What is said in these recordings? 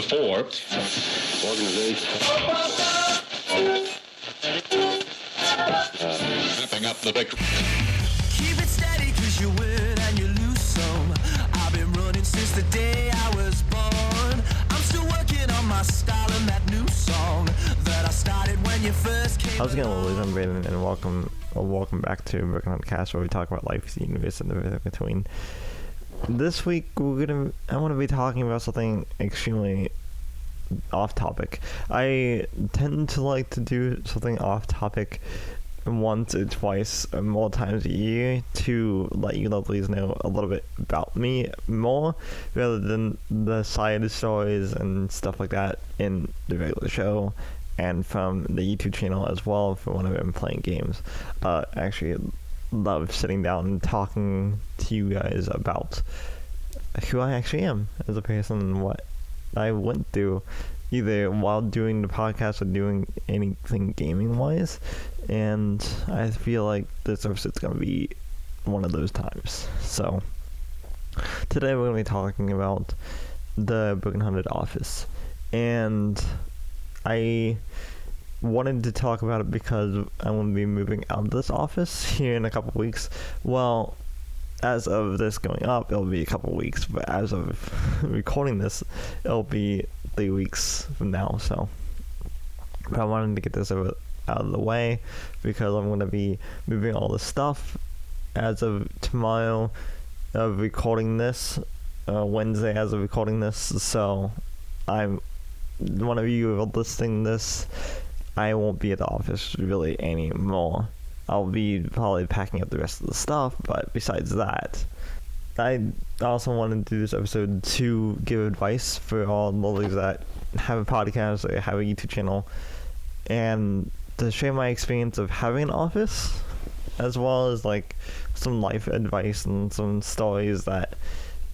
to 4. Organization. Wrapping up the big. Keep it steady cause you win and you lose some. I've been running since the day I was born. I'm still working on my style and that new song that I started when you first came. How's it going, ladies and gentlemen, and welcome back to Broken on the Cast, where we talk about life, the universe, and everything between. This week I want to be talking about something extremely off topic. I tend to like to do something off topic once or twice or more times a year to let you lovelies know a little bit about me more, rather than the side stories and stuff like that in the regular show and from the YouTube channel as well for when I'm playing games. Actually love sitting down and talking to you guys about who I actually am as a person and what I went through either while doing the podcast or doing anything gaming wise, and I feel like this episode's gonna be one of those times. So today we're gonna be talking about the Broken Hearted office, and I wanted to talk about it because I'm going to be moving out of this office here in a couple weeks. Well, as of this going up, it'll be a couple weeks, but as of recording this, it'll be 3 weeks from now. So, but I wanted to get this out of the way because I'm going to be moving all this stuff as of tomorrow of recording this, Wednesday as of recording this. So, I'm one of you who are listening to this. I won't be at the office really anymore. I'll be probably packing up the rest of the stuff, but besides that, I also wanted to do this episode to give advice for all the lollies that have a podcast or have a YouTube channel, and to share my experience of having an office, as well as like some life advice and some stories that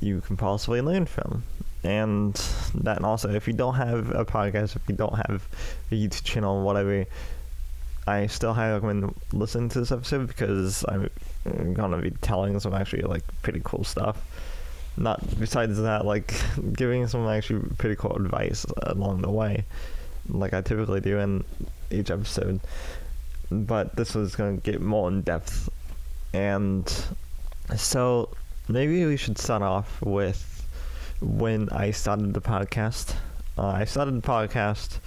you can possibly learn from. And that also, if you don't have a podcast, if you don't have a YouTube channel, whatever, I still highly recommend listening to this episode because I'm gonna be telling some actually like pretty cool stuff. Not besides that, like giving some actually pretty cool advice along the way, like I typically do in each episode. But this was gonna get more in depth, and so maybe we should start off with when I started the podcast. I started the podcast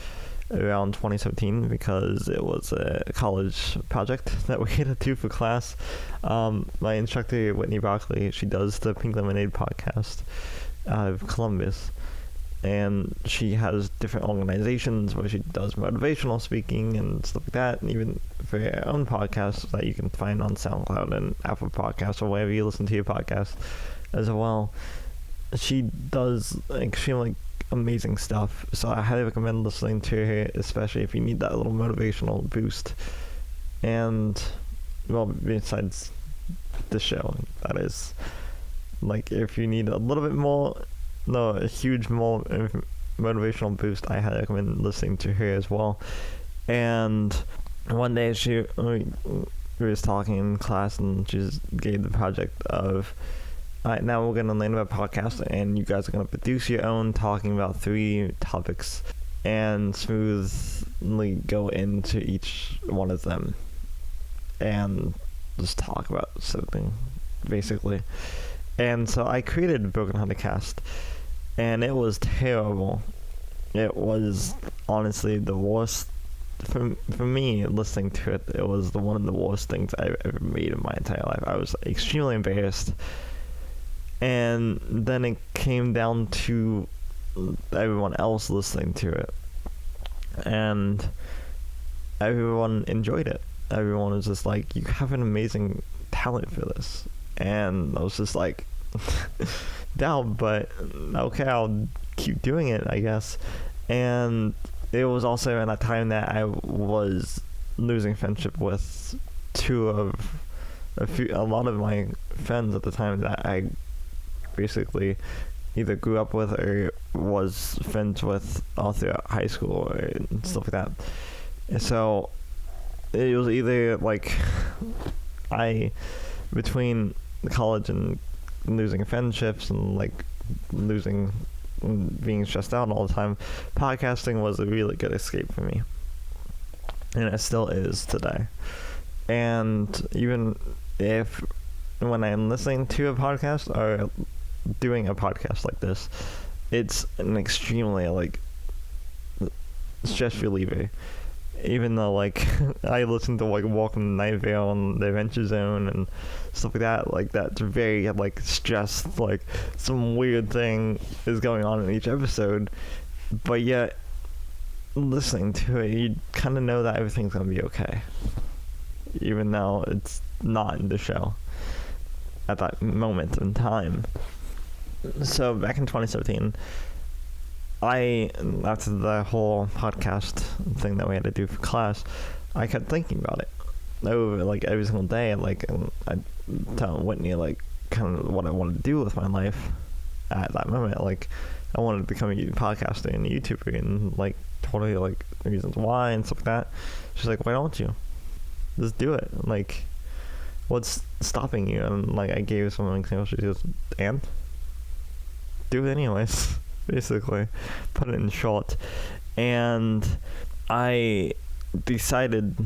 around 2017 because it was a college project that we had to do for class. My instructor, Whitney Broccoli, she does the Pink Lemonade podcast out of Columbus, and she has different organizations where she does motivational speaking and stuff like that, and even for her own podcasts that you can find on SoundCloud and Apple Podcasts or wherever you listen to your podcast as well. She does extremely amazing stuff, so I highly recommend listening to her, especially if you need that little motivational boost. And, well, besides the show, that is, like, if you need a little bit more, no, a huge more motivational boost, I highly recommend listening to her as well. And one day we was talking in class, and she just gave the project of, alright, now we're going to land about podcast, and you guys are going to produce your own, talking about 3 topics and smoothly go into each one of them and just talk about something, basically. And so I created Broken Hearted Cast, and it was terrible. It was honestly the worst. For me, listening to it, it was one of the worst things I've ever made in my entire life. I was extremely embarrassed. And then it came down to everyone else listening to it, and everyone enjoyed it. Everyone was just like, you have an amazing talent for this. And I was just like, down, but okay, I'll keep doing it, I guess. And it was also in a time that I was losing friendship with a lot of my friends at the time that I basically either grew up with or was friends with all throughout high school and stuff like that. And so it was either like between college and losing friendships and like losing being stressed out all the time, podcasting was a really good escape for me. And it still is today. And even if when I'm listening to a podcast or doing a podcast like this, it's an extremely like stress reliever. Even though like I listen to like Welcome to Night Vale and The Adventure Zone and stuff like that's very like stressed, like some weird thing is going on in each episode, but yet listening to it you kind of know that everything's gonna be okay, even though it's not in the show at that moment in time. So back in 2017, after the whole podcast thing that we had to do for class, I kept thinking about it over like every single day. Like I tell Whitney like kind of what I wanted to do with my life at that moment. Like I wanted to become a podcaster and a YouTuber, and like totally like reasons why and stuff like that. She's like, why don't you just do it? Like, what's stopping you? And like I gave her some examples. She goes, and do it anyways. Basically, put it in short. And I decided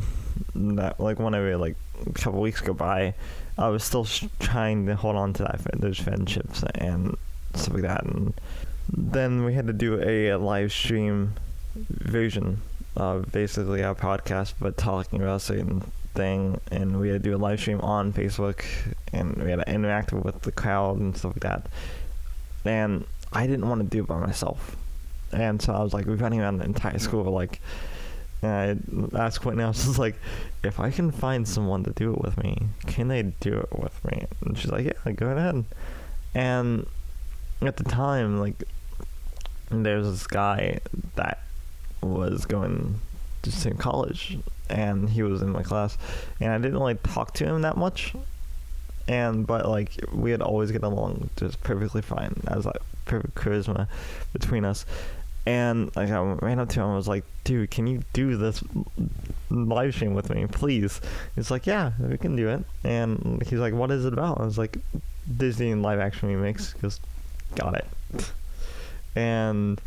that like whenever like a couple weeks go by, I was still trying to hold on to those friendships and stuff like that. And then we had to do a live stream version of basically our podcast, but talking about a certain thing. And we had to do a live stream on Facebook, and we had to interact with the crowd and stuff like that. And I didn't want to do it by myself, and so I was like running around the entire school like, and I asked Whitney, I was just like, if I can find someone to do it with me, can they do it with me? And she's like, yeah, go ahead. And at the time, like, there's this guy that was going to the same college, and he was in my class, and I didn't like talk to him that much, but like we had always get along just perfectly fine. I was like perfect charisma between us, and like I ran up to him and was like, dude, can you do this live stream with me, please? He's like, yeah, we can do it. And he's like, what is it about? I was like, Disney live action remakes. He goes, got it. And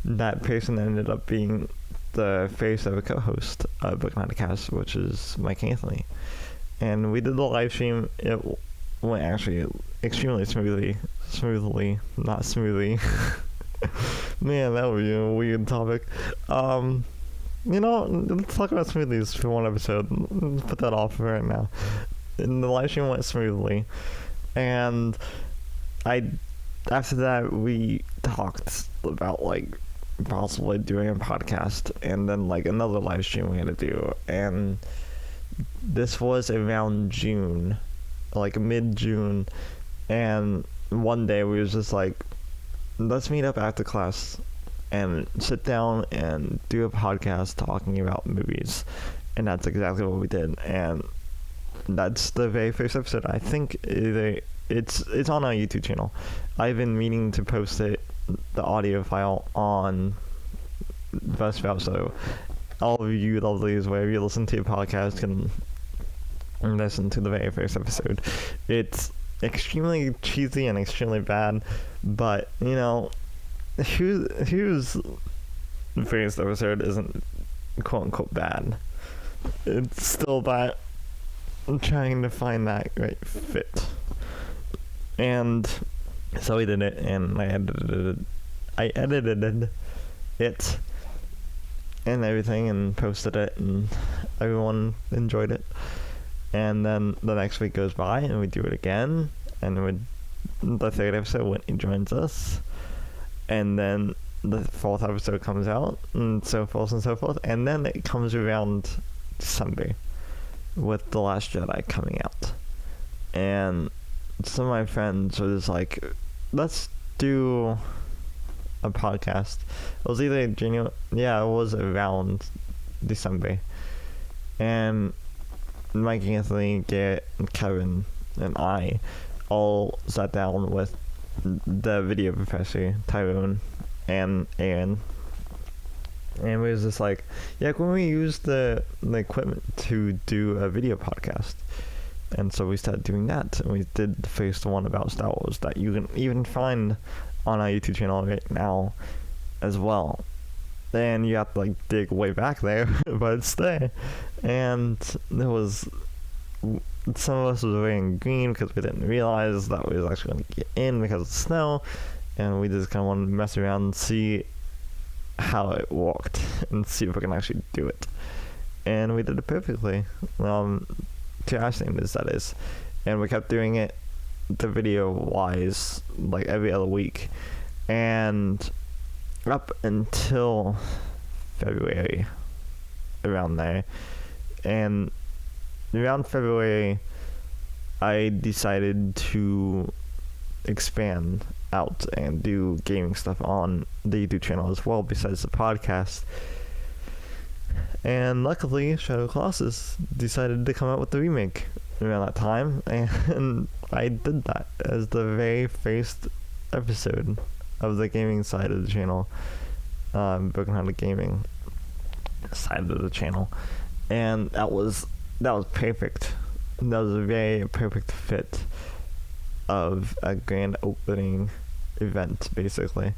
that person ended up being the face of a co-host of Book Not a Cast, which is Mike Anthony. And we did the live stream. It went actually extremely smoothly, not smoothly. Man, that would be a weird topic. Let's talk about smoothies for one episode. Let's put that off for right now. And the live stream went smoothly, and after that we talked about like possibly doing a podcast, and then like another live stream we had to do, and this was around June, like mid-June, and one day we was just like, let's meet up after class and sit down and do a podcast talking about movies. And that's exactly what we did, and that's the very first episode. I think it's on our YouTube channel. I've been meaning to post the audio file on Buzzsprout, so all of you lovelies, wherever you listen to your podcast, can listen to the very first episode. It's extremely cheesy and extremely bad, but you know, whose first episode isn't quote unquote bad? It's still that I'm trying to find that right fit. And so we did it, and I edited it and everything and posted it, and everyone enjoyed it. And then the next week goes by and we do it again, and the third episode Whitney joins us, and then the fourth episode comes out, and so forth and so forth. And then it comes around December with The Last Jedi coming out, and some of my friends were just like, let's do a podcast. It was either January, it was around December, and Mike Anthony, Garrett, and Kevin, and I all sat down with the video professor, Tyrone, and Aaron, and we was just like, yeah, can we use the equipment to do a video podcast? And so we started doing that, and we did the first one about Star Wars that you can even find on our YouTube channel right now as well. And you have to like dig way back there, but it's there. And there was, some of us was wearing green because we didn't realize that we was actually going to get in because of the snow, and we just kind of wanted to mess around and see how it worked and see if we can actually do it. And we did it perfectly, to our standards, that is. And we kept doing it the video wise like every other week, and up until February, around there. And around February I decided to expand out and do gaming stuff on the YouTube channel as well, besides the podcast. And luckily Shadow Colossus decided to come out with the remake around that time, and I did that as the very first episode of the gaming side of the channel, Broken Hearted Gaming side of the channel. And that was perfect. That was a very perfect fit of a grand opening event, basically.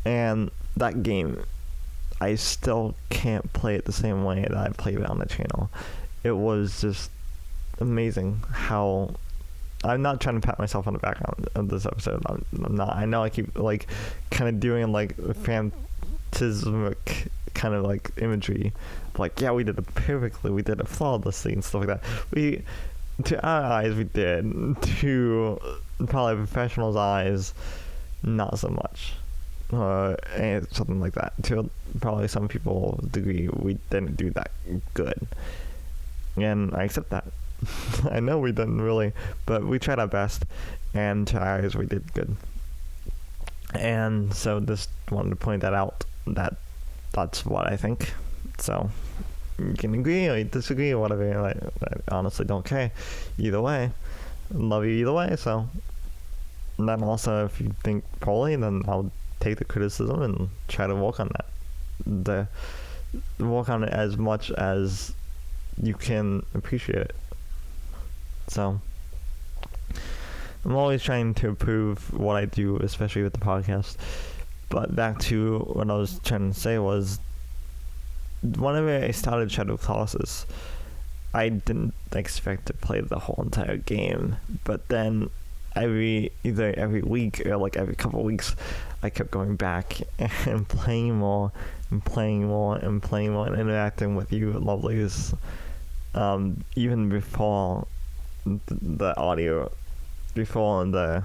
And that game, I still can't play it the same way that I played it on the channel. It was just amazing how... I'm not trying to pat myself on the back on this episode. I'm not. I know I keep like kind of doing like phantasmic kind of like imagery, like, yeah, we did it perfectly, we did it flawlessly and stuff like that. We, to our eyes, we did. To probably professionals' eyes, not so much. And something like that. To probably some people's degree, we didn't do that good, and I accept that. I know we didn't really, but we tried our best, and to our eyes, we did good. And so just wanted to point that out, that's what I think. So you can agree or disagree or whatever. I honestly don't care. Either way, love you either way. So, and then also, if you think poorly, then I'll take the criticism and try to work on that. Work on it as much as you can appreciate it. So I'm always trying to improve what I do, especially with the podcast. But back to what I was trying to say was, whenever I started Shadow Colossus, I didn't expect to play the whole entire game. But then either every week or like every couple of weeks, I kept going back and playing more and playing more and playing more and interacting with you lovelies, even before the audio, before the,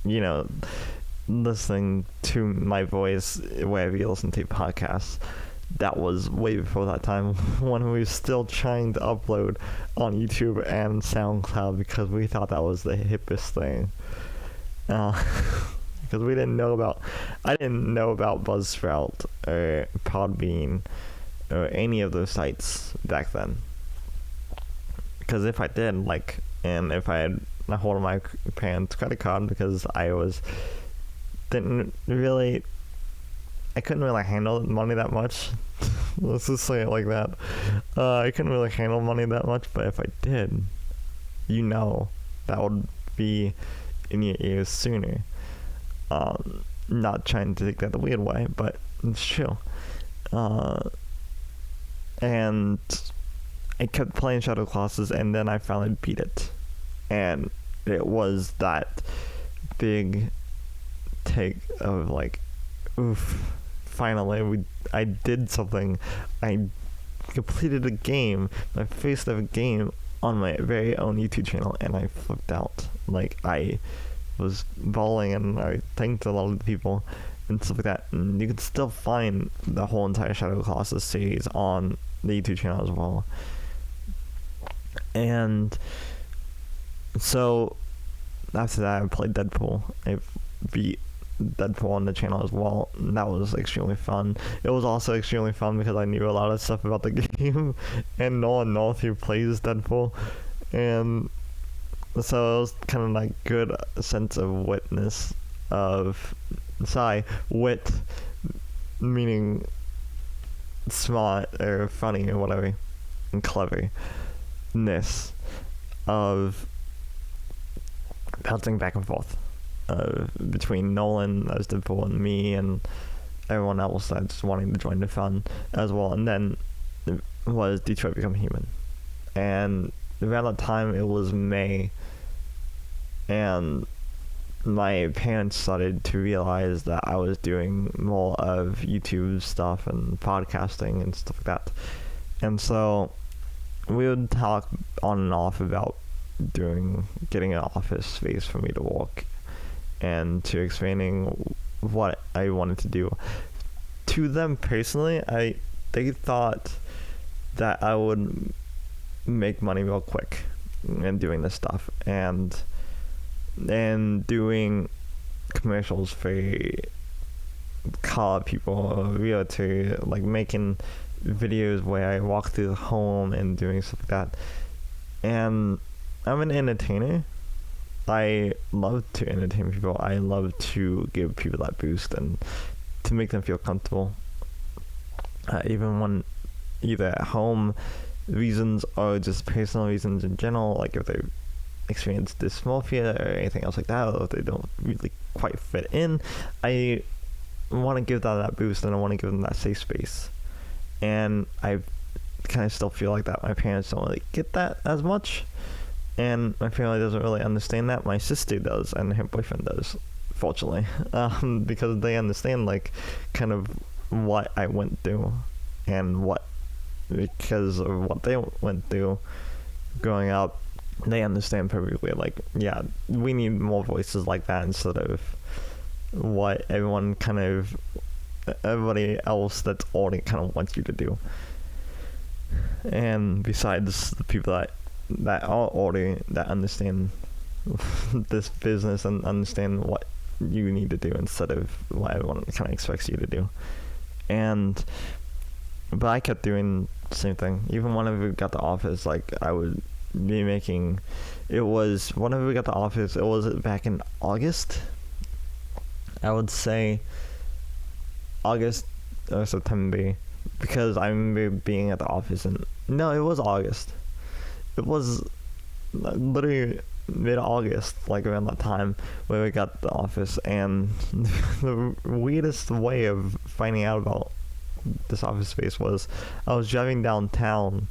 you know, listening to my voice wherever you listen to podcasts. That was way before that time, when we were still trying to upload on YouTube and SoundCloud because we thought that was the hippest thing. Because I didn't know about Buzzsprout or Podbean or any of those sites back then. Because if I did, and if I had a hold of my parents' credit card, because I couldn't really handle money that much. Let's just say it like that. I couldn't really handle money that much, but if I did, that would be in your ears sooner. Not trying to take that the weird way, but it's true. And I kept playing Shadow Colossus, and then I finally beat it. And it was that big take of oof, finally I did something. I completed a game, my first ever game, on my very own YouTube channel, and I flipped out. I was bawling, and I thanked a lot of people and stuff like that. And you can still find the whole entire Shadow Colossus series on the YouTube channel as well. And so after that, I played Deadpool. I beat Deadpool on the channel as well, and that was extremely fun. It was also extremely fun because I knew a lot of stuff about the game, and no one knows who plays Deadpool, and so it was kind of good sense of wit meaning smart or funny or whatever, and cleverness. of bouncing back and forth between Nolan as Deadpool and me and everyone else that's wanting to join the fun as well. And then it was Detroit Become Human. And around that time, it was May, and my parents started to realize that I was doing more of YouTube stuff and podcasting and stuff like that. And so we would talk on and off about getting an office space for me to work and to expanding what I wanted to do. To them personally, they thought that I would make money real quick and doing this stuff and doing commercials for car people, realtor, like making videos where I walk through the home and doing stuff like that. And I'm an entertainer. I love to entertain people. I love to give people that boost and to make them feel comfortable. Even when either at home reasons or just personal reasons in general, like if they experience dysmorphia or anything else like that, or if they don't really quite fit in, I want to give them that boost and I want to give them that safe space. And I kind of still feel like that my parents don't really get that as much, and my family doesn't really understand that. My sister does, and her boyfriend does, fortunately, because they understand like kind of what I went through and because of what they went through growing up. They understand perfectly, like, yeah, we need more voices like that instead of what everybody else that's older kind of wants you to do. And besides the people that are older, that understand this business and understand what you need to do instead of what everyone kind of expects you to do. But I kept doing the same thing. Even whenever we got the office, like, I would be making, whenever we got the office, it was back in August. I would say August or September, because I remember being at the office no, it was August. It was literally mid-August, like around that time where we got the office. And the weirdest way of finding out about this office space was I was driving downtown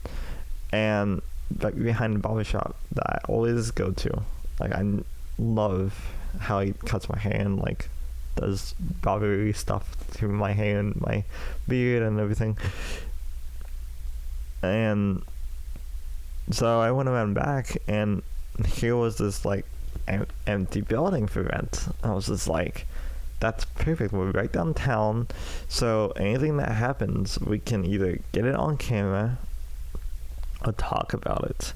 and like behind the barbershop that I always go to. Like, I love how he cuts my hair and like does barbery stuff to my hair and my beard and everything. And so I went around back, and here was this like empty building for rent. I was just like, that's perfect. We're right downtown, so anything that happens, we can either get it on camera or talk about it.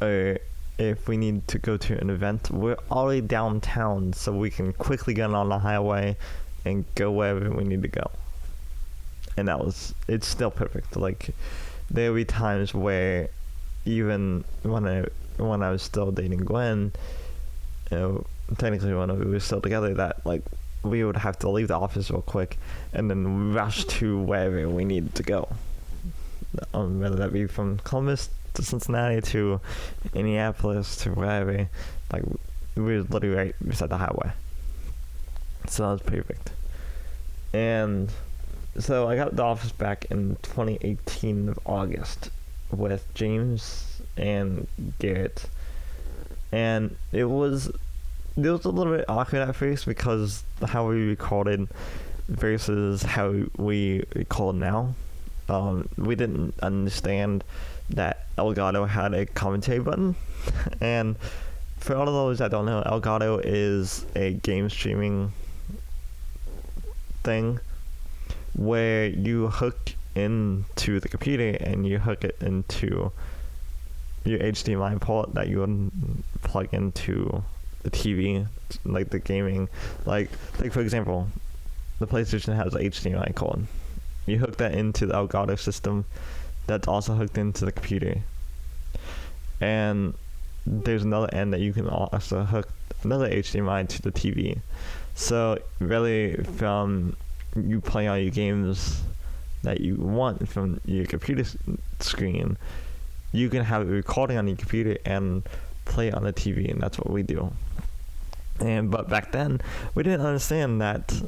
Or if we need to go to an event, we're already downtown, so we can quickly get on the highway and go wherever we need to go. And it's still perfect. Like, there'll be times where even when I was still dating Gwen, technically when we were still together, that like we would have to leave the office real quick and then rush to wherever we needed to go. Whether that be from Columbus to Cincinnati to Indianapolis to wherever, like we were literally right beside the highway. So that was perfect. And so I got the office back in 2018 of August with James and Garrett, and it was a little bit awkward at first because how we recorded versus how we record now. We didn't understand that Elgato had a commentary button. And for all of those that don't know, Elgato is a game streaming thing where you hook into the computer and you hook it into your HDMI port that you would plug into the TV, like the gaming. Like for example, the PlayStation has an HDMI cord. You hook that into the Elgato system that's also hooked into the computer. And there's another end that you can also hook another HDMI to the TV. So really, from you play all your games that you want from your computer screen, you can have a recording on your computer and play it on the TV, and that's what we do. But back then, we didn't understand that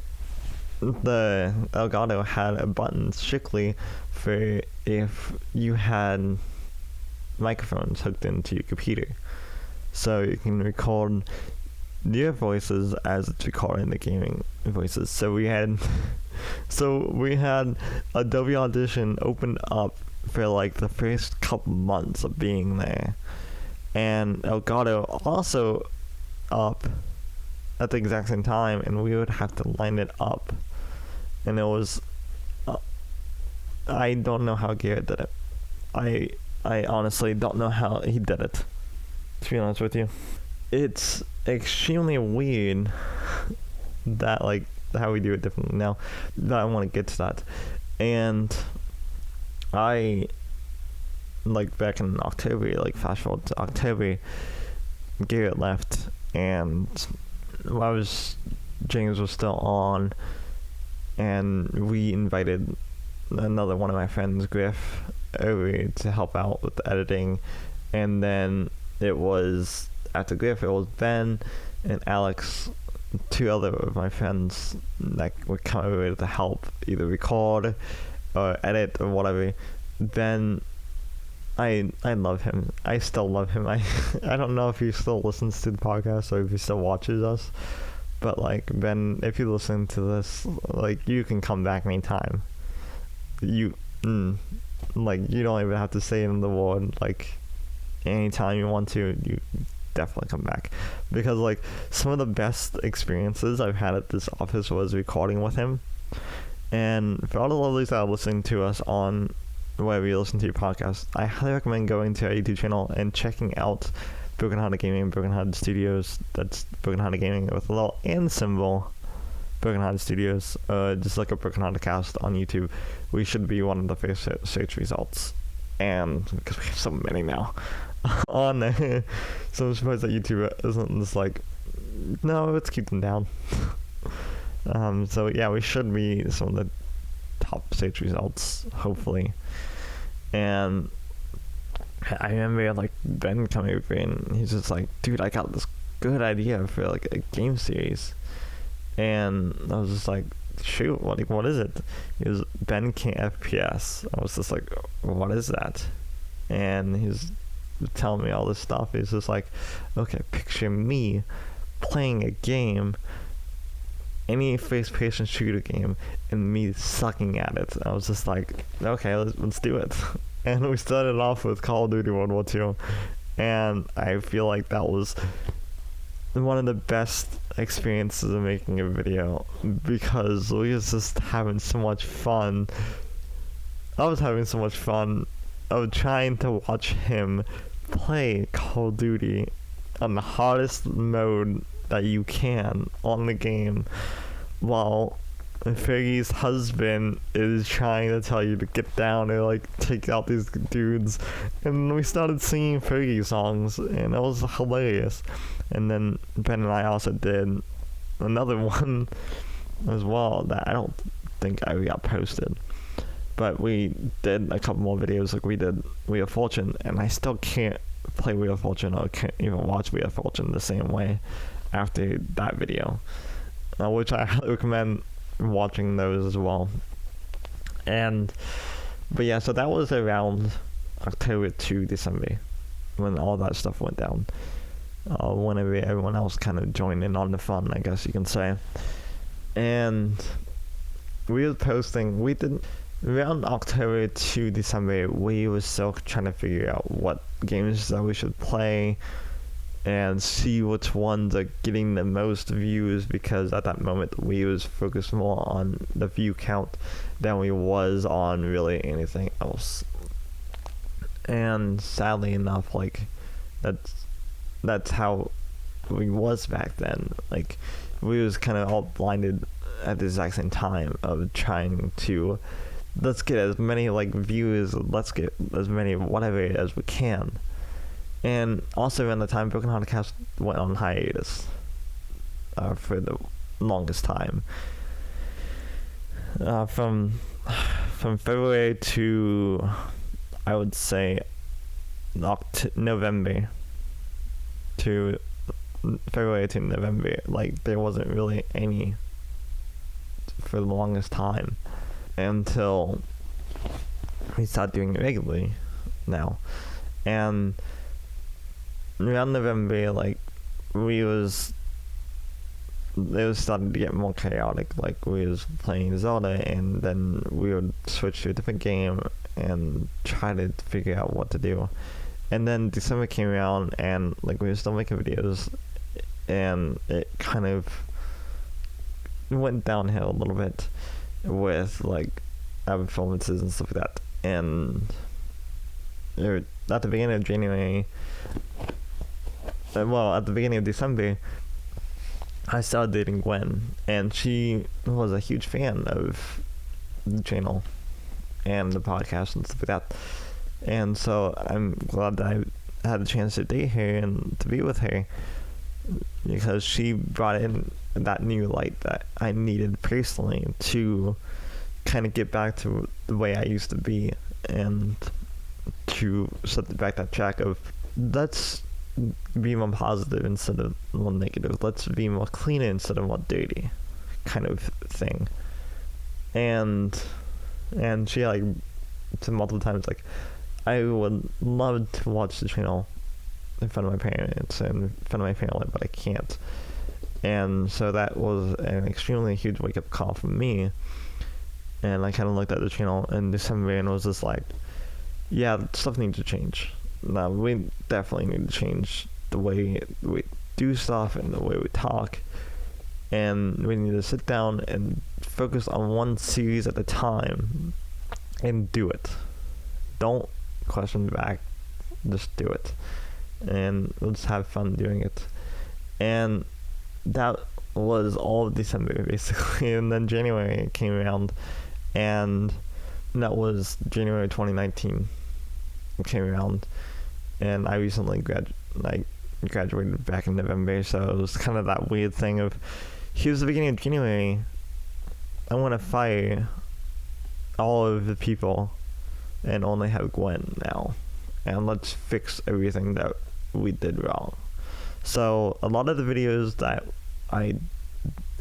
the Elgato had a button strictly for if you had microphones hooked into your computer, so you can record your voices as it's recording the gaming voices. So we had Adobe Audition opened up for like the first couple months of being there, and Elgato also up at the exact same time, and we would have to line it up, and it was I don't know how Garrett did it. I honestly don't know how he did it, to be honest with you. It's extremely weird that like how we do it differently now. That I want to get to that. And I like back in October, like fast forward to October, Garrett left, and James was still on, and we invited another one of my friends, Griff, over to help out with the editing. And then it was after Griff, it was Ben and Alex, two other of my friends that would come over to help either record or edit or whatever. Ben, I love him. I still love him. I don't know if he still listens to the podcast or if he still watches us, but like, Ben, if you listen to this, like, you can come back anytime. You don't even have to say it in the word. Like, anytime you want to, you definitely come back, because like some of the best experiences I've had at this office was recording with him. And for all the lovelies that are listening to us on wherever you listen to your podcast, I highly recommend going to our YouTube channel and checking out Broken Hearted Gaming, Broken Hearted Studios. That's Broken Hearted Gaming with a little and symbol, Broken Hearted Studios. Just like a Broken Hearted Cast on YouTube. We should be one of the first search results, and because we have so many now on there, so I'm surprised that YouTube isn't just like, no, let's keep them down. So yeah, we should be some of the top search results, hopefully. And I remember like Ben coming over and he's just like, dude, I got this good idea for like a game series. And I was just like, shoot, what is it? He was Ben Can't FPS. I was just like, what is that? And he's telling me all this stuff. He's just like, okay, picture me playing a game, any first-person shooter game, and me sucking at it. I was just like, okay, let's do it. And we started off with Call of Duty World War II, and I feel like that was one of the best experiences of making a video, because we was just having so much fun. I was having so much fun of trying to watch him play Call of Duty on the hardest mode that you can on the game, while Fergie's husband is trying to tell you to get down and like take out these dudes. And we started singing Fergie songs, and it was hilarious. And then Ben and I also did another one as well that I don't think I got posted, but we did a couple more videos. Like we did Wheel of Fortune, and I still can't play Wheel of Fortune or can't even watch Wheel of Fortune the same way after that video, which I highly recommend watching those as well. But yeah, so that was around October to December when all that stuff went down, whenever everyone else kind of joined in on the fun, I guess you can say. And we were posting, we did around October to December, we were still trying to figure out what games that we should play and see which ones are getting the most views, because at that moment we was focused more on the view count than we was on really anything else. And sadly enough, like that's how we was back then. Like we was kind of all blinded at the exact same time of trying to, let's get as many like views, let's get as many whatever as we can. And also around the time Broken Hearted Cast went on hiatus for the longest time. From February to, I would say, November to February to November, like there wasn't really any for the longest time until we started doing it regularly now. And around November, like it was starting to get more chaotic. Like we was playing Zelda, and then we would switch to a different game and try to figure out what to do. And then December came around, and like we were still making videos, and it kind of went downhill a little bit with like our performances and stuff like that. And at the beginning of January, at the beginning of December, I started dating Gwen, and she was a huge fan of the channel and the podcast and stuff like that. And so I'm glad that I had a chance to date her and to be with her, because she brought in that new light that I needed personally to kind of get back to the way I used to be, and to set back that track of let's be more positive instead of more negative. Let's be more clean instead of more dirty, kind of thing. And she like said multiple times like, I would love to watch the channel in front of my parents and in front of my family, but I can't. And so that was an extremely huge wake up call for me. And I kind of looked at the channel in December and was just like, yeah, stuff needs to change. No, we definitely need to change the way we do stuff and the way we talk. And we need to sit down and focus on one series at a time and do it. Don't question back, just do it. And let's have fun doing it. And that was all of December, basically. And then January came around, and that was January 2019 came around, and I recently graduated back in November, so it was kind of that weird thing of, here's the beginning of January, I want to fire all of the people and only have Gwen now, and let's fix everything that we did wrong. So a lot of the videos that I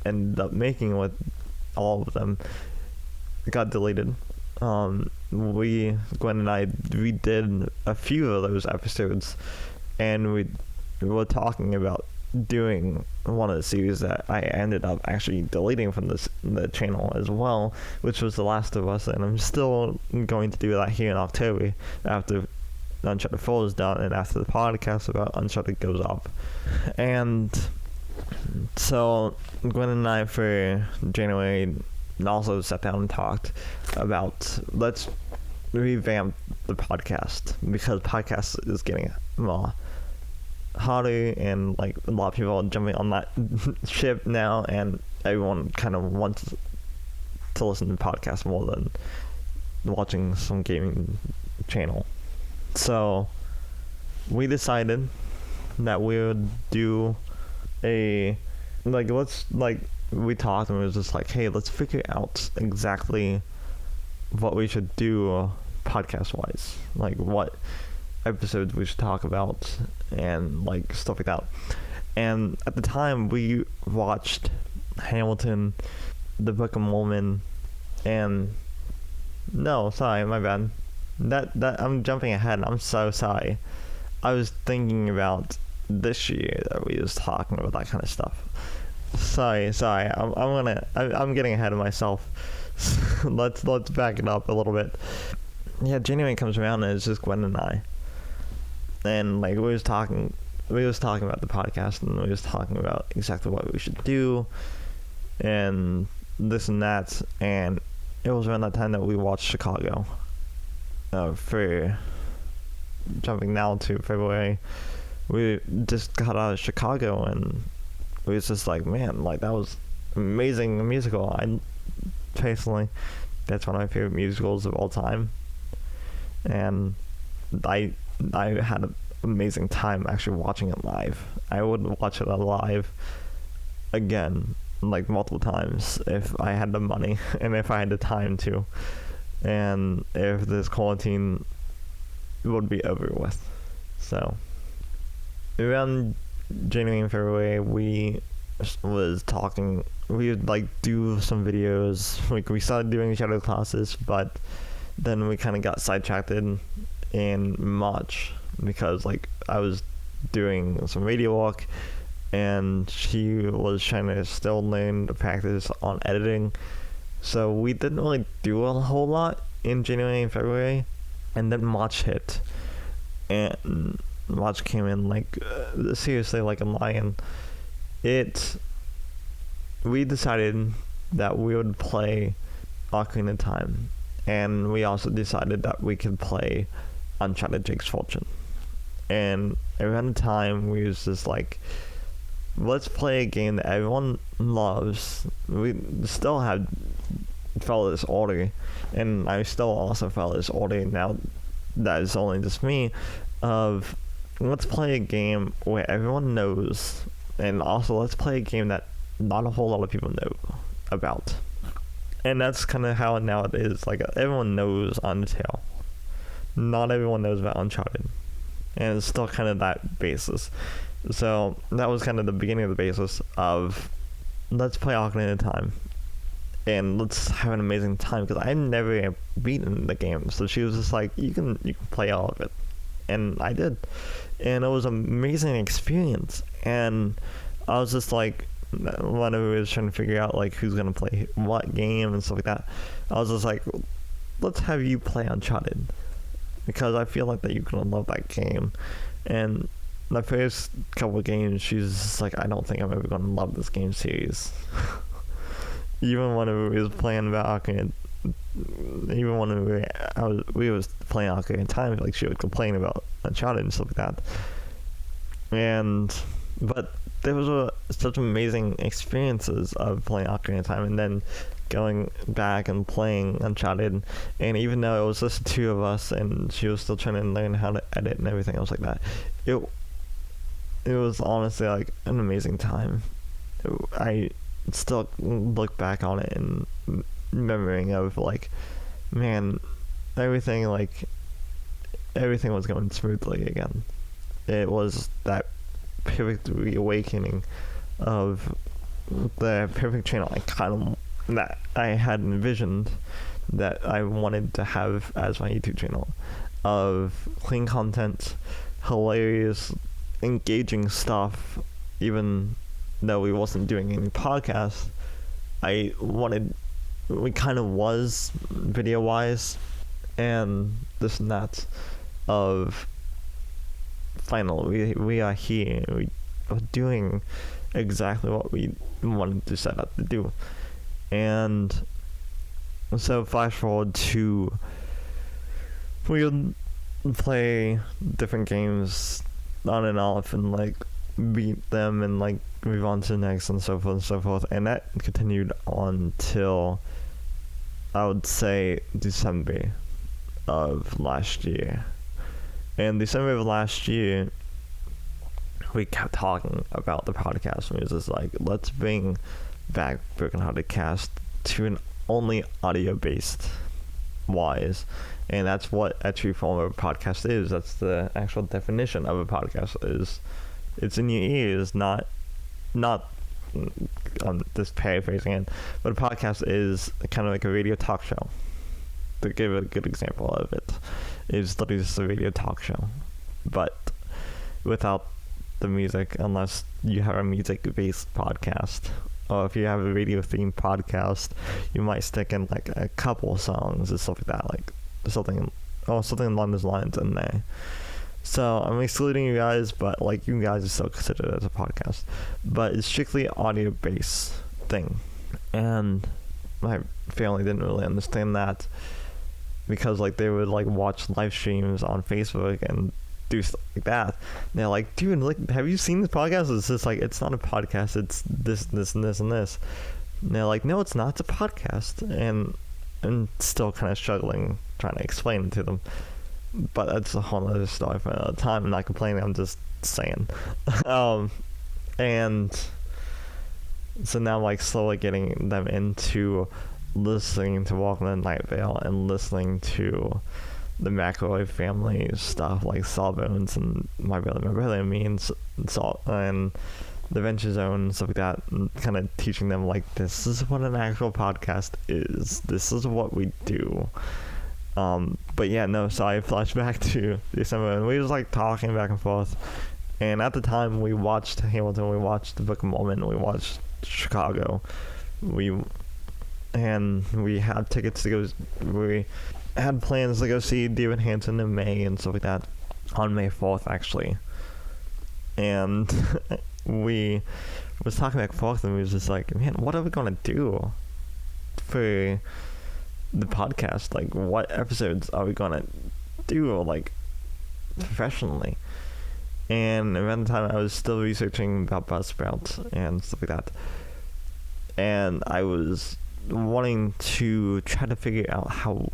ended up making with all of them got deleted. Gwen and I redid a few of those episodes, and we were talking about doing one of the series that I ended up actually deleting from the channel as well, which was The Last of Us, and I'm still going to do that here in October after Uncharted 4 is done and after the podcast about Uncharted goes up. And so Gwen and I for January also sat down and talked about, let's revamp the podcast, because podcast is getting more harder, and like a lot of people are jumping on that ship now, and everyone kind of wants to listen to podcasts more than watching some gaming channel. So we decided that we would do we talked, and it was just like, hey, let's figure out exactly what we should do podcast wise, like what episodes we should talk about and like stuff like that. And at the time we watched Hamilton, The Book of Mormon, and no, sorry, my bad, that I'm jumping ahead, I'm so sorry. I was thinking about this year that we was talking about that kind of stuff. Sorry, I'm getting ahead of myself. let's back it up a little bit. Yeah, January comes around and it's just Gwen and I, and like we was talking about the podcast, and we was talking about exactly what we should do and this and that. And it was around that time that we watched Chicago. For jumping now to February, we just got out of Chicago, and we was just like, man, like that was amazing musical. I personally, that's one of my favorite musicals of all time, and I had an amazing time actually watching it live. I would watch it live again, like multiple times, if I had the money and if I had the time to, and if this quarantine would be over with. So around January and February, we was talking. We would like do some videos. Like we started doing shadow classes, but then we kind of got sidetracked in March because like I was doing some radio work, and she was trying to still learn to practice on editing. So we didn't really do a whole lot in January and February, and then March hit, and March came in like seriously like a lion. We decided that we would play Ocarina of Time, and we also decided that we could play Uncharted Jake's Fortune. And around the time we was just like, let's play a game that everyone loves. We still have follow this order, and I still also follow this order now that it's only just me, of let's play a game where everyone knows, and also let's play a game that not a whole lot of people know about. And that's kind of how now it is. Like everyone knows Undertale, not everyone knows about Uncharted, and it's still kind of that basis. So that was kind of the beginning of the basis of let's play Ocarina of Time and let's have an amazing time, because I've never beaten the game. So she was just like, you can play all of it, and I did, and it was an amazing experience. And I was just like, whenever we was trying to figure out like who's gonna play what game and stuff like that, I was just like, let's have you play Uncharted, because I feel like that you're gonna love that game. And the first couple of games, she's just like, I don't think I'm ever gonna love this game series. Even when we was playing about Ocarina, even when we was playing Ocarina of Time, like she would complain about Uncharted and stuff like that. But there was such amazing experiences of playing Ocarina of Time, and then going back and playing Uncharted. And even though it was just the two of us, and she was still trying to learn how to edit and everything else like that, it was honestly like an amazing time. I still look back on it and remembering of like, man, everything was going smoothly again. It was that perfect reawakening of the perfect channel that I had envisioned that I wanted to have as my YouTube channel, of clean content, hilarious, engaging stuff. Even though we wasn't doing any podcasts, we kind of was video wise and this and that, of finally we are here, we are doing exactly what we wanted to set out to do. And so flash forward to, we would play different games on and off and like beat them and like move on to the next and so forth and so forth. And that continued on till, I would say, December of last year. And December of last year, we kept talking about the podcast. And it was just like, let's bring back Broken Hearted Cast to an only audio-based wise. And that's what a true form of a podcast is. That's the actual definition of a podcast is. It's in your ears, not I'm just paraphrasing it, but a podcast is kind of like a radio talk show. To give a good example of it, is literally just a radio talk show, but without the music, unless you have a music-based podcast. Or if you have a radio-themed podcast, you might stick in like a couple songs and stuff like that, like something along those lines in there. So I'm excluding you guys, but like you guys are still considered as a podcast. But it's strictly audio-based thing, and my family didn't really understand that, because like they would like watch live streams on Facebook and do stuff like that. And they're like, dude, like, have you seen this podcast? It's just like, it's not a podcast, it's this and this and this and this. And they're like, no, it's not, it's a podcast. And still kind of struggling trying to explain it to them. But that's a whole other story for another time. I'm not complaining, I'm just saying. And so now I'm like slowly getting them into listening to Walk in the Night Vale and listening to the McElroy family stuff, like Sawbones and My Brother and Me, and and the Venture Zone and stuff like that, and kind of teaching them, like, this is what an actual podcast is. This is what we do. But yeah, no, so I flashed back to December, and we was, like, talking back and forth. And at the time, we watched Hamilton, we watched The Book of Mormon, we watched Chicago. We had tickets to go, we had plans to go see David Hansen in May and stuff like that, on May 4th, actually. And we was talking back and forth, and we was just like, man, what are we gonna do for the podcast? Like, what episodes are we gonna do, like, professionally? And around the time, I was still researching about Buzzsprout and stuff like that, and I was wanting to try to figure out how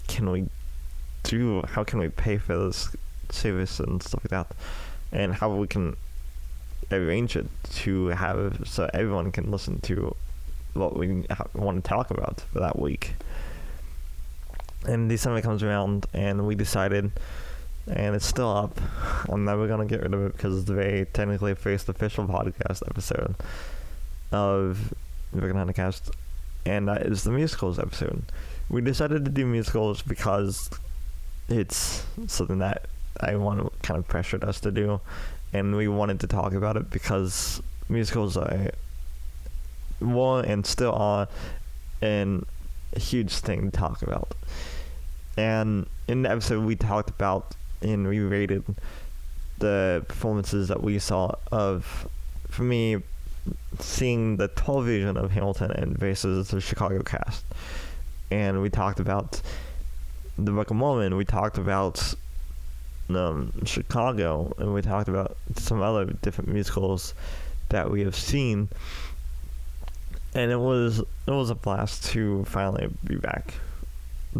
can we pay for this service and stuff like that, and how we can arrange it to have so everyone can listen to what we want to talk about for that week. And December comes around, and we decided, and it's still up, I'm never gonna get rid of it because it's the very technically first official podcast episode of Broken Undercast, and that is the musicals episode. We decided to do musicals because it's something that I kind of pressured us to do, and we wanted to talk about it because musicals are and still are a huge thing to talk about. And in the episode, we talked about and we rated the performances that we saw of, for me, seeing the television of Hamilton and versus the Chicago cast. And we talked about The Book of Mormon, we talked about Chicago, and we talked about some other different musicals that we have seen. And it was a blast to finally be back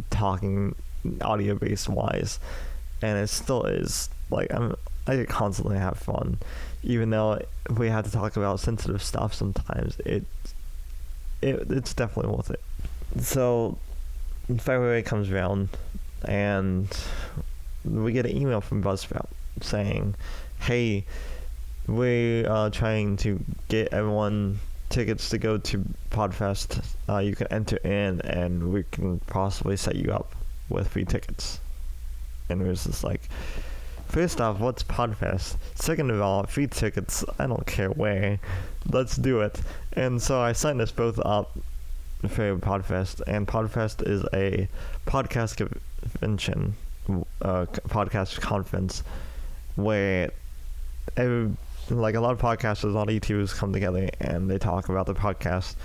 talking audio-based wise, and it still is. Like, I constantly have fun, even though we have to talk about sensitive stuff sometimes. It's definitely worth it. So February comes around, and we get an email from Buzzsprout saying, hey, we are trying to get everyone tickets to go to Podfest. You can enter in, and we can possibly set you up with free tickets. And it was just like, first off, what's Podfest? Second of all, free tickets, I don't care where. Let's do it. And so I signed us both up for Podfest, and Podfest is a podcast convention, podcast conference, where like a lot of podcasters, a lot of YouTubers come together, and they talk about the podcast,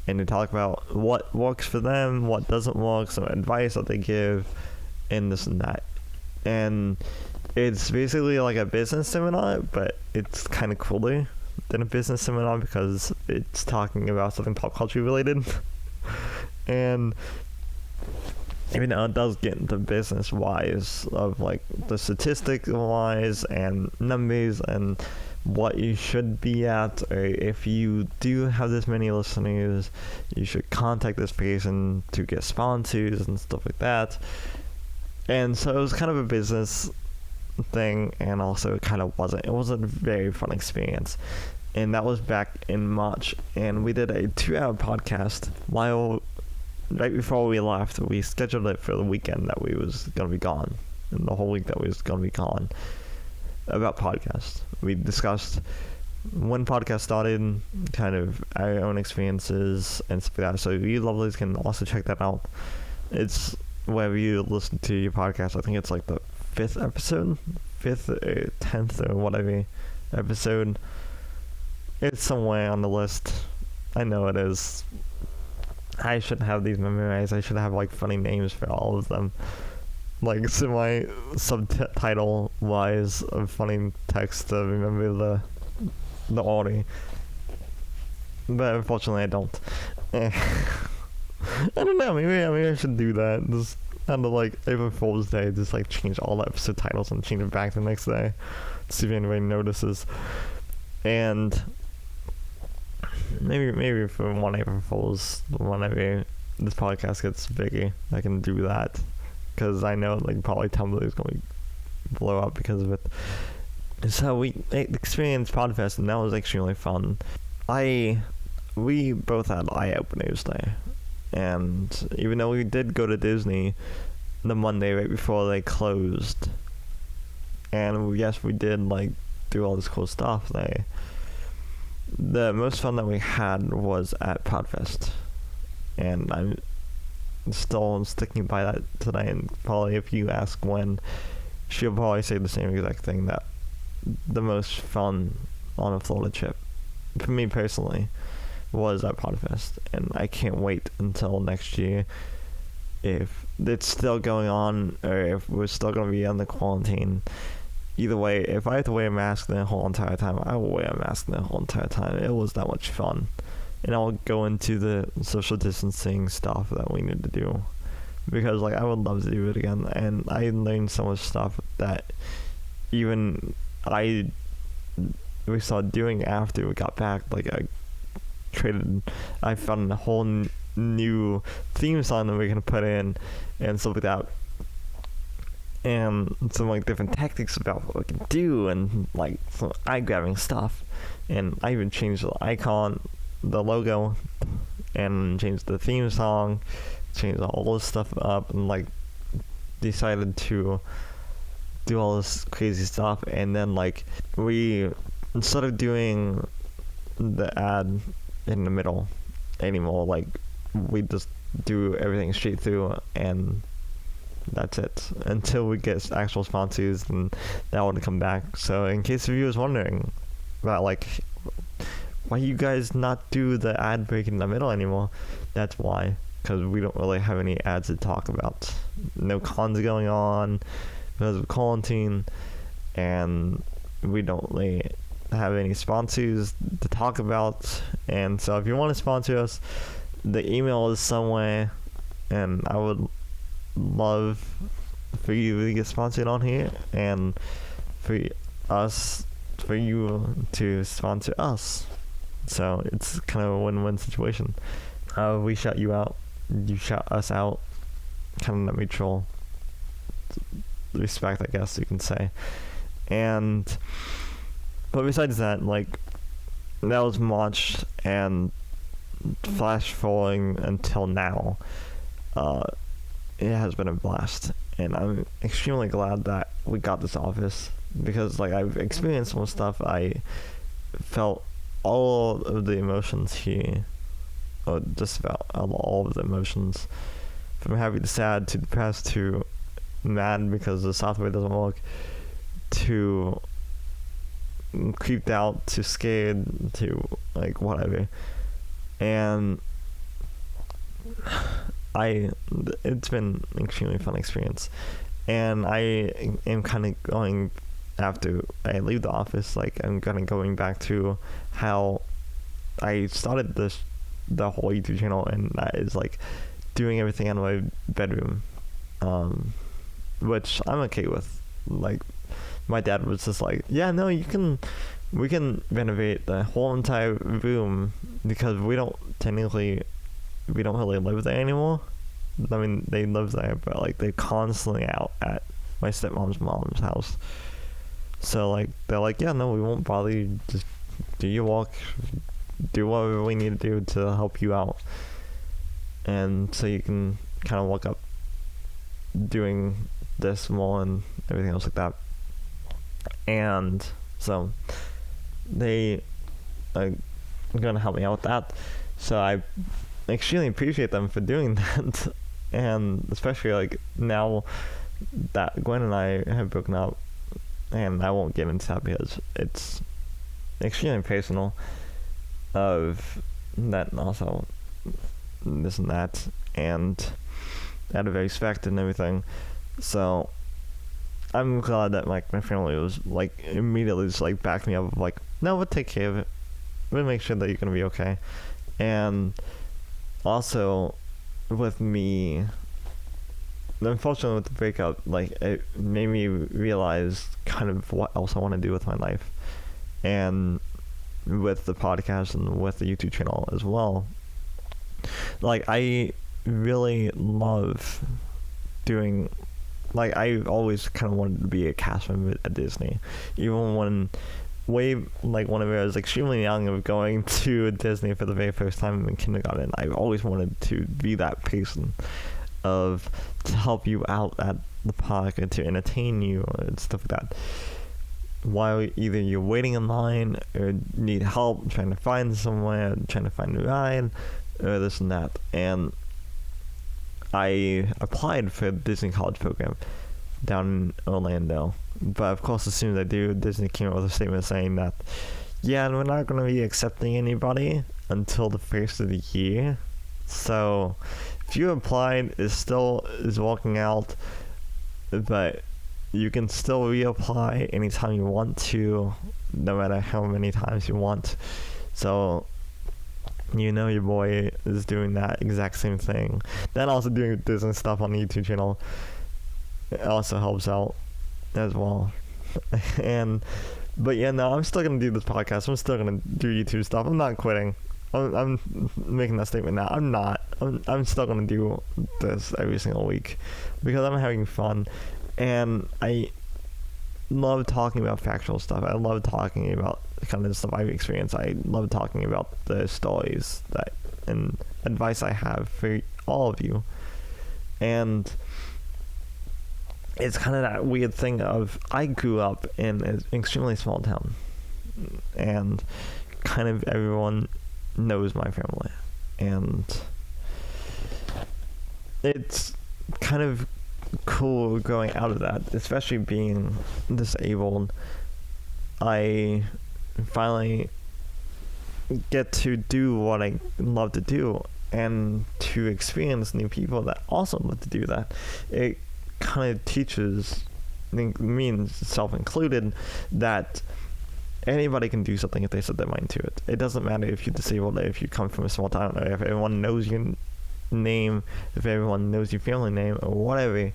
and they talk about what works for them, what doesn't work, some advice that they give, and this and that. And it's basically like a business seminar, but it's kind of cooler than a business seminar because it's talking about something pop culture related. And even though it does get into business wise of like the statistics wise and numbers and what you should be at, or if you do have this many listeners, you should contact this person to get sponsors and stuff like that. And so it was kind of a business thing, and also it kind of wasn't. It was a very fun experience. And that was back in March, and we did a 2-hour podcast right before we left. We scheduled it for the weekend that we was going to be gone, and the whole week that we was going to be gone, about podcasts. We discussed when podcast started, kind of our own experiences and stuff like that. So you lovelies can also check that out. It's wherever you listen to your podcast. I think it's like the 5th episode, 5th or 10th or whatever episode. It's somewhere on the list. I know it is. I should have these memorized. I should have like funny names for all of them. Like semi subtitle wise of funny text to remember the order. But unfortunately I don't. I don't know, maybe I should do that. Just kind of like April Fool's Day, just like change all the episode titles and change it back the next day. See if anybody notices. And maybe for one April Fool's, whenever this podcast gets bigger, I can do that. because I know like probably Tumblr is going to blow up because of it. So we experienced Podfest, and that was extremely fun. We both had eye openers there, and even though we did go to Disney the Monday right before they closed, and yes, we did like do all this cool stuff there. The most fun that we had was at Podfest, and I'm still sticking by that today. And probably if you ask Gwen, she'll probably say the same exact thing, that the most fun on a Florida trip for me personally was at Podfest, and I can't wait until next year, if it's still going on or if we're still going to be under quarantine. Either way, if I have to wear a mask the whole entire time, I will wear a mask the whole entire time. It was that much fun. And I'll go into the social distancing stuff that we need to do, because like I would love to do it again. And I learned so much stuff that even we started doing after we got back. Like I found a whole new theme song that we're gonna put in and stuff like that, and some like different tactics about what we can do, and like some eye grabbing stuff. And I even changed the icon, the logo, and changed the theme song, changed all this stuff up, and like decided to do all this crazy stuff. And then like we, instead of doing the ad in the middle anymore, like we just do everything straight through, and that's it until we get actual sponsors, and that would come back. So in case of you was wondering about like why you guys not do the ad break in the middle anymore, that's why, because we don't really have any ads to talk about. No cons going on because of quarantine, and we don't really have any sponsors to talk about. And so if you want to sponsor us, the email is somewhere, and I would love for you to get sponsored on here, and for you to sponsor us. So it's kind of a win-win situation. We shout you out, you shout us out, kind of mutual respect, I guess you can say. But besides that, like, that was March, and flash forwarding until now, it has been a blast, and I'm extremely glad that we got this office, because like I've experienced some stuff. I felt all of the emotions here, or just about all of the emotions, from happy to sad to depressed to mad because the software doesn't work, to creeped out to scared to like whatever. And it's been an extremely fun experience, and I am kind of going, after I leave the office, like I'm kind of going back to how I started the whole YouTube channel, and that is like doing everything in my bedroom, which I'm okay with. Like my dad was just like, yeah, no, we can renovate the whole entire room, because we don't really live there anymore. I mean, they live there, but like they're constantly out at my stepmom's mom's house. So like they're like, yeah, no, we won't bother you. Just do your walk, do whatever we need to do to help you out, and so you can kind of walk up doing this more and everything else like that. And so they are gonna help me out with that. So I extremely appreciate them for doing that. And especially like now that Gwen and I have broken up, and I won't get into that because it's extremely personal, of that, and also this and that, and out of respect and everything. So I'm glad that like my family was like immediately just like back me up, like, no, we'll take care of it, we'll make sure that you're gonna be okay. And also with me, unfortunately with the breakup, like it made me realize kind of what else I want to do with my life, and with the podcast and with the YouTube channel as well. Like I really love doing, like, I always kind of wanted to be a cast member at Disney, even when whenever I was extremely young of going to Disney for the very first time in kindergarten. I always wanted to be that person to help you out at the park and to entertain you and stuff like that, while either you're waiting in line or need help trying to find somewhere, trying to find a ride, or this and that. And I applied for the Disney College program down in Orlando, but of course as soon as I do, Disney came out with a statement saying that, yeah, we're not going to be accepting anybody until the first of the year. So if you applied, it still is walking out, but you can still reapply anytime you want to, no matter how many times you want. So your boy is doing that exact same thing. Then also doing Disney stuff on the YouTube channel, it also helps out as well. But yeah, no, I'm still gonna do this podcast. I'm still gonna do YouTube stuff. I'm not quitting. I'm making that statement now. I'm not. I'm still gonna do this every single week because I'm having fun, and I love talking about factual stuff. I love talking about the kind of stuff I've experienced. I love talking about the stories and advice I have for all of you. And it's kind of that weird thing of, I grew up in an extremely small town, and kind of everyone knows my family, and it's kind of cool going out of that, especially being disabled. I finally get to do what I love to do, and to experience new people that also love to do that. It kind of teaches me, and self included, that anybody can do something if they set their mind to it. It doesn't matter if you're disabled, if you come from a small town, or if everyone knows your name, if everyone knows your family name, or whatever.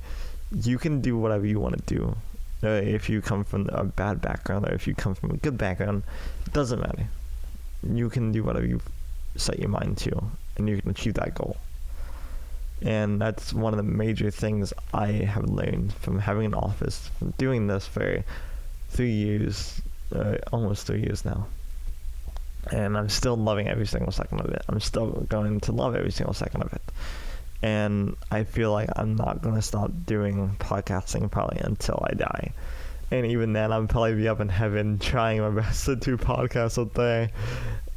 You can do whatever you want to do. If you come from a bad background, or if you come from a good background, it doesn't matter. You can do whatever you set your mind to, and you can achieve that goal. And that's one of the major things I have learned from having an office, from doing this for 3 years, almost 3 years now. And I'm still loving every single second of it. I'm still going to love every single second of it. And I feel like I'm not going to stop doing podcasting probably until I die. And even then, I'll probably be up in heaven trying my best to do podcasts up there.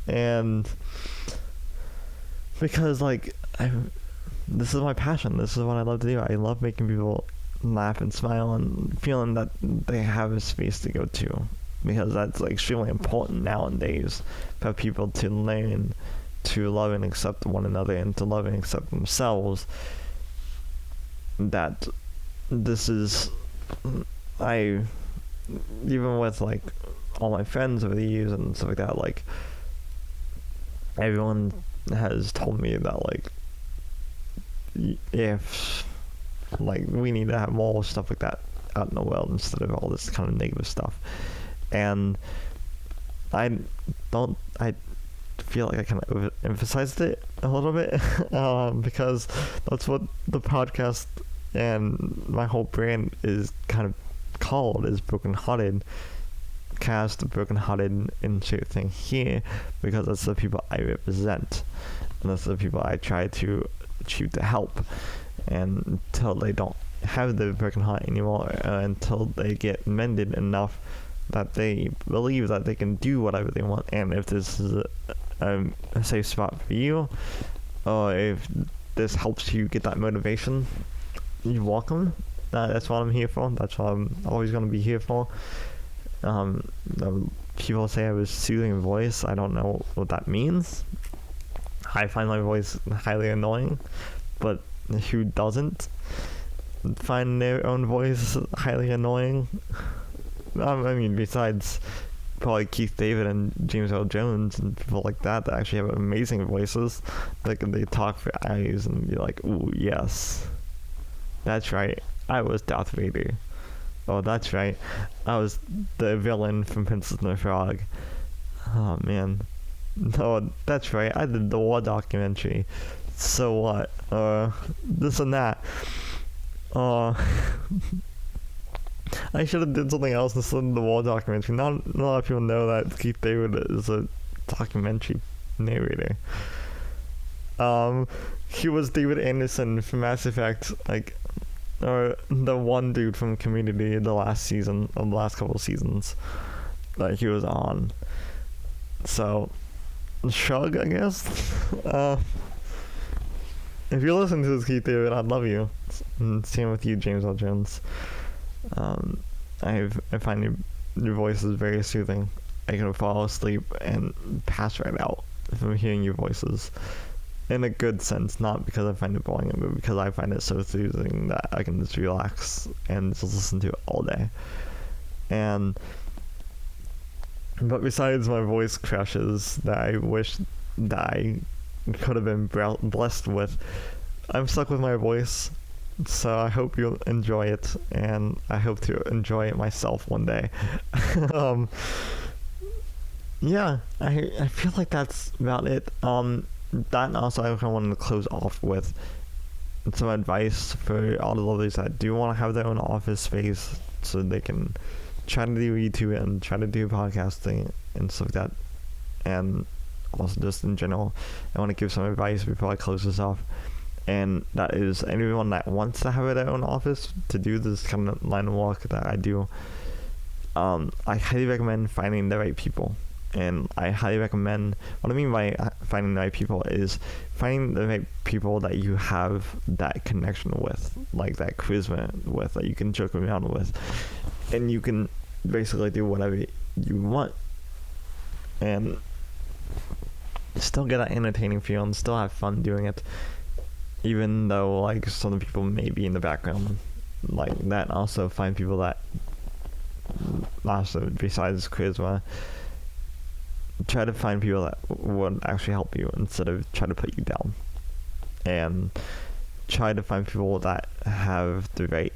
And because, this is my passion. This is what I love to do. I love making people laugh and smile and feeling that they have a space to go to, because that's extremely important nowadays for people to learn to love and accept one another, and to love and accept themselves. That this is, even with all my friends over the years and stuff like that, everyone has told me that if we need to have more stuff like that out in the world instead of all this kind of negative stuff. And I feel like I kind of emphasized it a little bit because that's what the podcast and my whole brand is kind of called, is Brokenhearted Cast, Brokenhearted Insert thing here, because that's the people I represent, and that's the people I try to achieve to help, and until they don't have the broken heart anymore, until they get mended enough that they believe that they can do whatever they want. And if this is a safe spot for you, or if this helps you get that motivation, you're welcome. That's what I'm here for. That's what I'm always going to be here for. People say I have a soothing voice. I don't know what that means. I find my voice highly annoying, but who doesn't find their own voice highly annoying? I mean, besides probably Keith David and James Earl Jones and people like that actually have amazing voices. They talk for hours and be like, ooh, yes, that's right, I was Darth Vader. Oh, that's right, I was the villain from Princess and the Frog. Oh, man. No, that's right, I did the war documentary. So what? This and that. Uh, I should have did something else instead of the wall documentary. Not a lot of people know that Keith David is a documentary narrator. He was David Anderson from Mass Effect, like, or the one dude from Community, the last couple of seasons that he was on. So, shrug, I guess. If you're listening to this, Keith David, I'd love you. And same with you, James L. Jones. I find your voice is very soothing. I can fall asleep and pass right out from hearing your voices. In a good sense, not because I find it boring, but because I find it so soothing that I can just relax and just listen to it all day. But besides my voice crashes that I wish that I could have been blessed with, I'm stuck with my voice. So I hope you'll enjoy it, and I hope to enjoy it myself one day. Yeah, I feel like that's about it. That also I kind of wanted to close off with some advice for all the lovelies that do want to have their own office space so they can try to do YouTube and try to do podcasting and stuff like that. And also just in general, I want to give some advice before I close this off. And that is anyone that wants to have their own office to do this kind of line of work that I do. I highly recommend finding the right people. And I highly recommend, what I mean by finding the right people is finding the right people that you have that connection with, like that charisma with, that you can joke around with, and you can basically do whatever you want and still get that entertaining feel and still have fun doing it, even though like some people may be in the background like that. Also find people that also, besides charisma, try to find people that would actually help you instead of try to put you down, and try to find people that have the right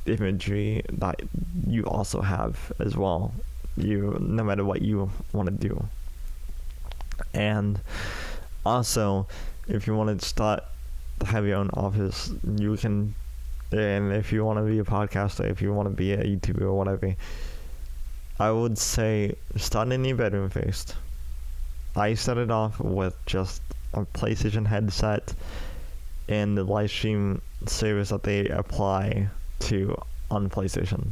imagery that you also have as well, no matter what you want to do. And also, if you want to start to have your own office, you can, and if you want to be a podcaster, if you want to be a YouTuber or whatever, I would say start in your bedroom first. I started off with just a PlayStation headset and the live stream service that they apply to on PlayStation.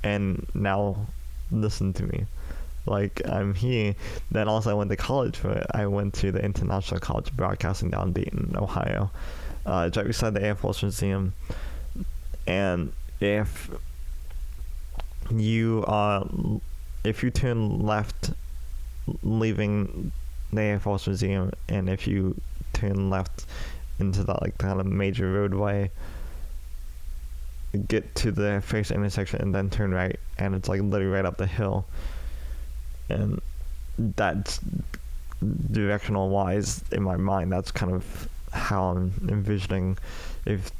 And now listen to me. Like, I'm here. Then also I went to college for it. I went to the International College of Broadcasting down in Dayton, Ohio. It's right beside the Air Force Museum. And if you turn left leaving the Air Force Museum, and if you turn left into that like kind of major roadway, get to the first intersection and then turn right, and it's like literally right up the hill. And that's directional wise in my mind, that's kind of how I'm envisioning. If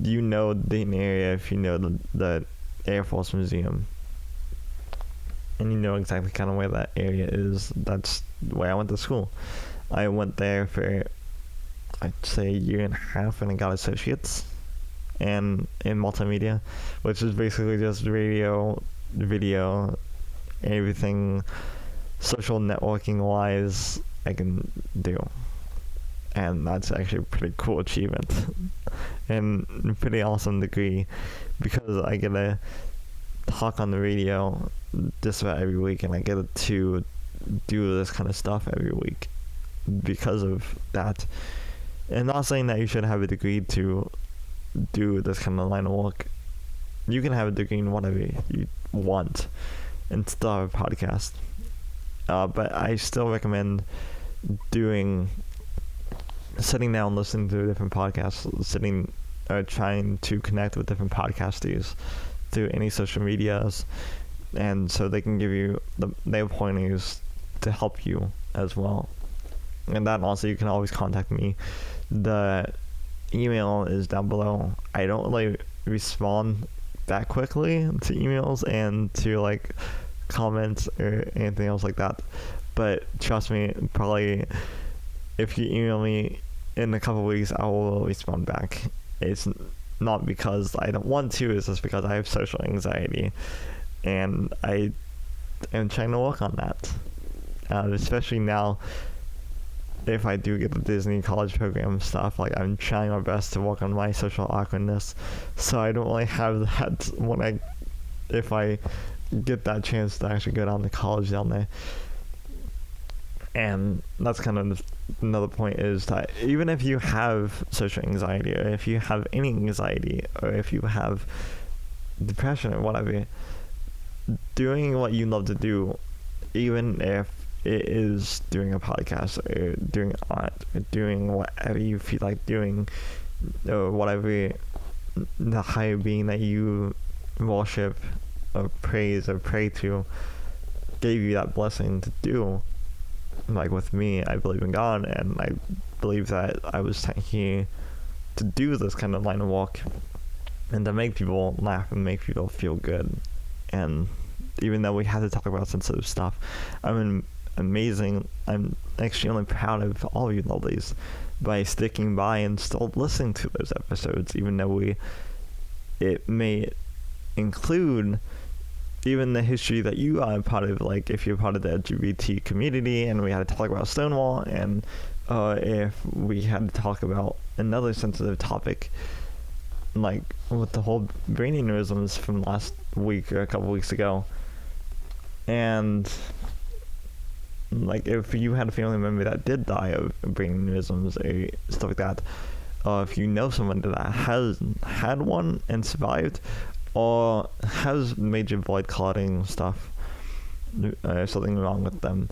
you know the area, if you know the Air Force Museum, and you know exactly kind of where that area is, that's where I went to school. I went there for, I'd say, a year and a half, and I got associates and in multimedia, which is basically just radio, video, everything social networking wise I can do. And that's actually a pretty cool achievement and a pretty awesome degree, because I get to talk on the radio just about every week, and I get to do this kind of stuff every week because of that. And not saying that you should have a degree to do this kind of line of work. You can have a degree in whatever you want and still have a podcast. But I still recommend sitting down, listening to different podcasts, trying to connect with different podcasters through any social medias, and so they can give you their pointers to help you as well. And that also, you can always contact me. The email is down below. I don't really respond that quickly to emails and to like comments or anything else like that, but trust me, probably if you email me in a couple weeks, I will respond back. It's not because I don't want to, it's just because I have social anxiety, and I am trying to work on that. Especially now, if I do get the Disney college program stuff, like, I'm trying my best to work on my social awkwardness, so I don't really have that if I get that chance to actually go down to college down there. And that's kind of another point, is that even if you have social anxiety, or if you have any anxiety, or if you have depression or whatever, doing what you love to do, even if it is doing a podcast, or doing art, or doing whatever you feel like doing, or whatever the higher being that you worship or praise or pray to gave you that blessing to do. Like with me, I believe in God, and I believe that I was sent here to do this kind of line of work, and to make people laugh and make people feel good. And even though we had to talk about sensitive stuff, I'm extremely proud of all of you lovelies by sticking by and still listening to those episodes, even though it may include even the history that you are a part of, like if you're part of the LGBT community, and we had to talk about Stonewall, and if we had to talk about another sensitive topic, like with the whole brain aneurysms from last week or a couple weeks ago. And like if you had a family member that did die of brain aneurysms or stuff like that, if you know someone that has had one and survived, or has major blood clotting stuff, something wrong with them,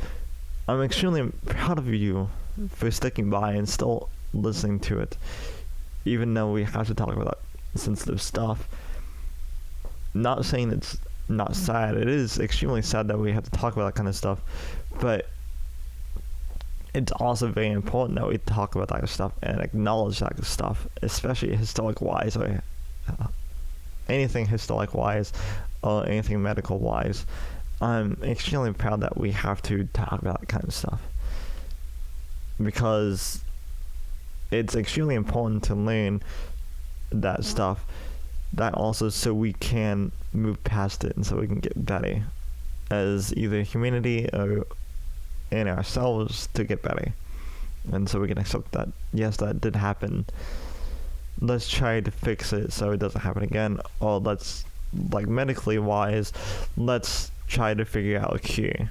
I'm extremely proud of you for sticking by and still listening to it, even though we have to talk about sensitive stuff. Not saying it's not sad, it is extremely sad that we have to talk about that kind of stuff, but it's also very important that we talk about that stuff and acknowledge that stuff, especially historic wise, or anything historic wise, or anything medical wise. I'm extremely proud that we have to talk about that kind of stuff, because it's extremely important to learn that stuff, that also so we can move past it, and so we can get better as either humanity or in ourselves to get better. And so we can accept that, yes, that did happen, let's try to fix it so it doesn't happen again, or let's, like medically wise, let's try to figure out a cure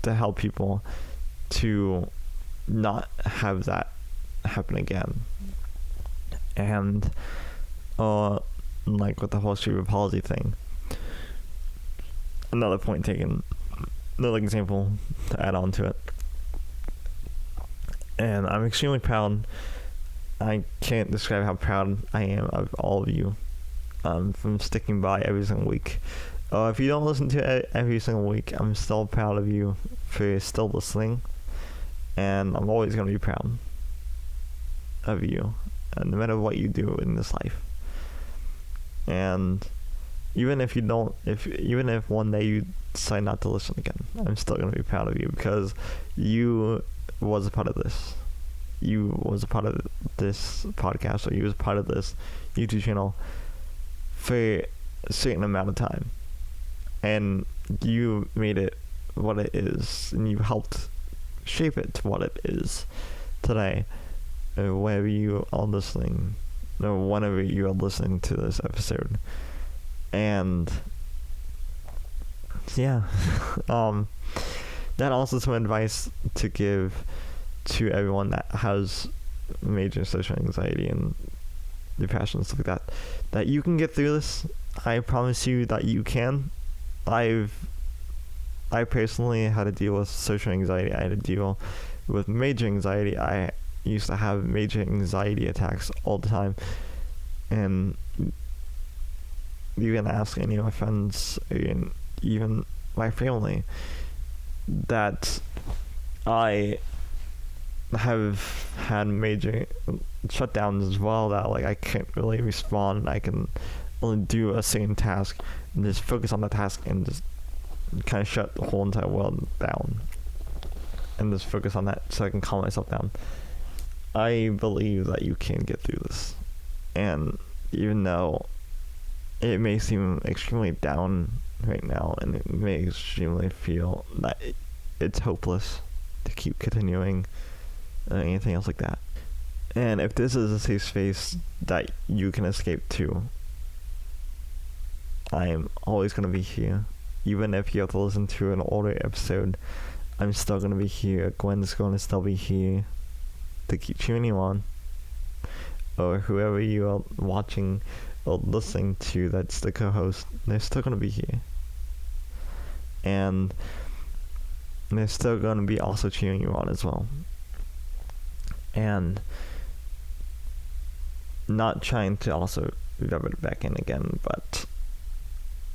to help people to not have that happen again. And like with the whole cerebral palsy thing, another point taken, another example to add on to it, and I'm extremely proud. I can't describe how proud I am of all of you, from sticking by every single week. If you don't listen to it every single week, I'm still proud of you for still listening, and I'm always going to be proud of you, and no matter what you do in this life. And even if you don't, even if one day you decide not to listen again, I'm still going to be proud of you, because you was a part of this. You was a part of this podcast, or you was a part of this YouTube channel for a certain amount of time, and you made it what it is, and you helped shape it to what it is today, wherever you are listening, or whenever you are listening to this episode. And yeah, that also some advice to give to everyone that has major social anxiety and depression and stuff like that, that you can get through this. I promise you that you can. I personally had to deal with social anxiety. I had to deal with major anxiety. I used to have major anxiety attacks all the time, and you can ask any of my friends and even my family that I have had major shutdowns as well, that like I can't really respond. I can only do a certain task and just focus on the task and just kind of shut the whole entire world down and just focus on that so I can calm myself down. I believe that you can get through this, and even though it may seem extremely down right now, and it may extremely feel that it's hopeless to keep continuing or anything else like that. And if this is a safe space that you can escape to, I'm always going to be here. Even if you have to listen to an older episode, I'm still going to be here. Gwen's going to still be here to keep cheering you on. Or whoever you are watching or listening to that's the co-host, they're still going to be here. And they're still going to be also cheering you on as well. And not trying to also rub it back in again, but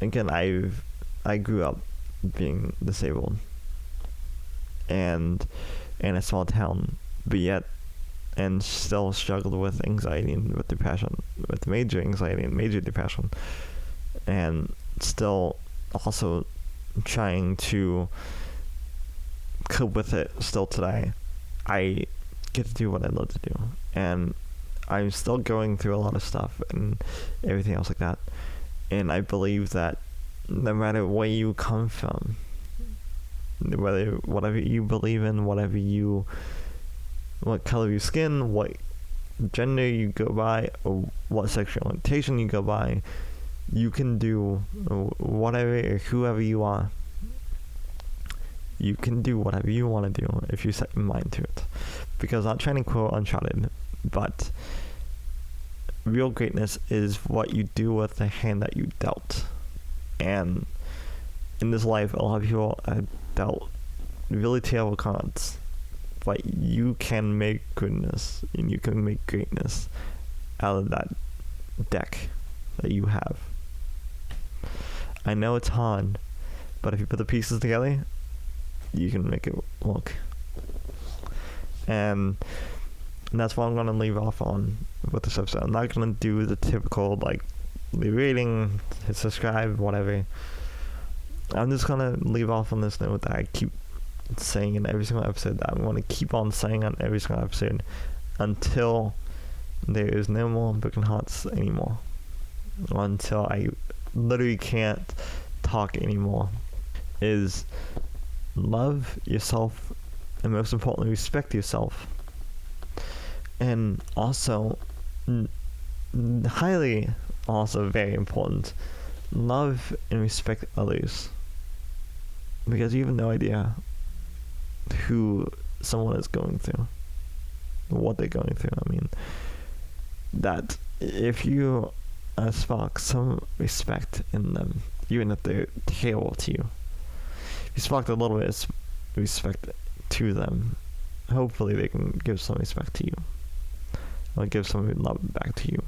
again, I grew up being disabled and in a small town, but yet and still struggled with anxiety and with depression, with major anxiety and major depression, and still also trying to cope with it still today. I get to do what I love to do, and I'm still going through a lot of stuff and everything else like that. And I believe that no matter where you come from, whatever you believe in, what color your skin, what gender you go by, or what sexual orientation you go by, you can do whatever or whoever you are. You can do whatever you want to do if you set your mind to it. Because I'm trying to quote Uncharted, but real greatness is what you do with the hand that you dealt. And in this life, a lot of people have dealt really terrible cards, but you can make goodness and you can make greatness out of that deck that you have. I know it's hard, but if you put the pieces together, you can make it work. And that's what I'm going to leave off on with this episode. I'm not going to do the typical, leave rating, hit subscribe, whatever. I'm just going to leave off on this note that I keep saying in every single episode, that I'm going to keep on saying on every single episode until there is no more broken hearts anymore. Until I literally can't talk anymore. Is love yourself, and most importantly, respect yourself. And also, highly, also very important, love and respect others. Because you have no idea who someone is going through, what they're going through. I mean, that if you spark some respect in them, even if they're terrible to you, if you spark a little bit of respect to them, hopefully they can give some respect to you, or give some love back to you.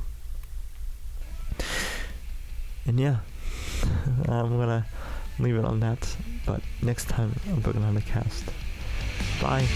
And yeah, I'm gonna leave it on that, but next time I'm booking on the cast. Bye.